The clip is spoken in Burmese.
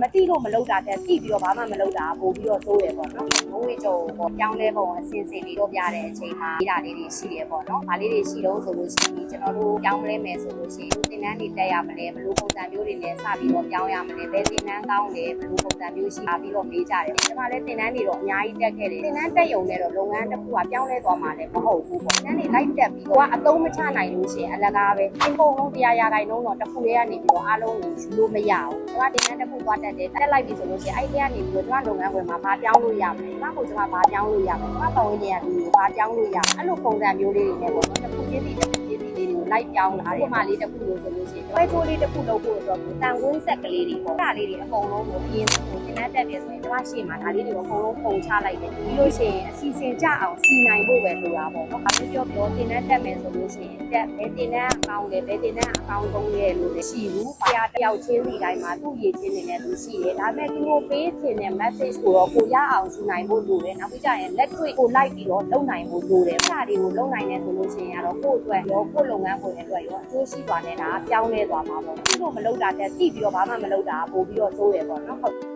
မတိလို့မလုပ်တာတဲ့တိပြီးတော့ဘာမှမလုပ်တာပို့ပြီးတော့သိုးရပေါ့နော်။ဘုံဝေကျော်ပေါ့ပြောင်းလဲပုံအစင်စင်လေးတော့ပြတဲ့အချိန်မှာဒီဓာတ်လေးတွေရှိရပေါ့နော်။ဒါလေးတွေရှိတော့ဆိုလို့ရှိရင်ကျွန်တော်တို့ပြောင်းလဲမယ်ဆိုလို့ရှိရင်သင်တန်းတွေတက်ရမလဲဘယ်လိုပုံစံမျိုးတွေနဲ့စပြီးတော့ပြောင်းရမလဲဘယ်သင်တန်းကောင်းလဲဘယ်လိုပုံစံမျိုးရှိပြီးတော့မေးကြတယ်။ဒီမှာလည်းသင်တန်းတွေတော့အများကြီးတက်ခဲ့တယ်။သင်တန်းတက်ရုံနဲ့တော့လုပ်ငန်းတစ်ခုကပြောင်းလဲသွားမှာလည်းမဟုတ်ဘူးပေါ့။သင်တန်းတွေလိုက်တက်ပြီးတော့အသုံးမချနိုင်လို့ရှိရင်အလကားပဲအကုန်လုံး100ရာခိုင်နှုန်းတော့တစ်ခုလေးကနေပြီးတော့အားလုံးကိုယူလို့မရဘူး။ကျွန်မသင်တန်းတစ်ခုသွားတက်တယ်တက်လိုက်ပြီဆိုလို့ရှိရင်အဲ့ဒီကနေပြီးတော့ကျွန်မလုပ်ငန်းဝင်မှာဘာပြောင်းလို့ရမလဲ။ကျွန်မကိုကျွန်မဘာပြောင်းလို့ရမလဲ။ကျွန်မပတ်ဝန်းကျင်ကလူကိုဘာပြောင်းလို့ရအဲ့လိုပုံစံမျိုးလေးတွေနဲ့ပေါ့နော်တစ်ခုချင်းစီလေးတွေကိုလိုက်ပြောင်းလာတယ်။ဒီမှာလေးတစ်ခုလို့ဆိုလို့ရှိရင်ပွဲချိုးလေးတစ်ခုလုပ်ဖို့အတွက်ကိုတန်ဝင်းဆက်ကလေးတွေပေါ့။ဒါလေးတွေအကုန်လုံးကိုပြင်းစုံသင်တန်းတက်တယ်ဆိုရင်ကျွန်မရှေ့မှာဒါလေးတွေကိုအကုန်လုံးပုံချလိုက်တယ်။ပြီးလို့ရှိရင်အစီအစဉ်ကြအောင်စီနိုင်ဖို့ပဲလိုတာပေါ့နော်။ဘာလို့ပြောသင်တန်းတက်မယ်ဆိုလို့ရှိရင်တက်ဘယ်သင်တန်းအကောင်းလဲဘယ်သင်တန်းအကောင်းဆုံးလဲလို့လည်းရှိဘူး။ဆရာတယောက်ချင်းစီတိုင်းမှာသူ့ရည်ချင်းနေနဲ့သူရှိတယ်။ဒါပေမဲ့သူကိုပေးချင်တဲ့ message ကိုတော့ကိုရအောင်ယူနိုင်ဖို့လိုတယ်။နောက်ပြီးကြရင်လက်တွေ့ကိုလိုက်ပြီးတော့လုပ်နိုင်ဖို့လိုတယ်။အဲ့ဒါတွေကိုလုပ်နိုင်တယ်ဆိုလို့ရှိရင်ကတော့ကိုယ့်အတွက်ရောကိုယ့်လုပ်ငန်းကိုလည်းအတွက်ရောအကျိုးရှိသွားနေတာပြောင်းလဲသွားမှာပေါ့။သူ့လိုမလုပ်တာတဲ့တိပြီးတော့ဘာမှမလုပ်တာပို့ပြီးတော့သိုးရပေါ့နော်။ဟုတ်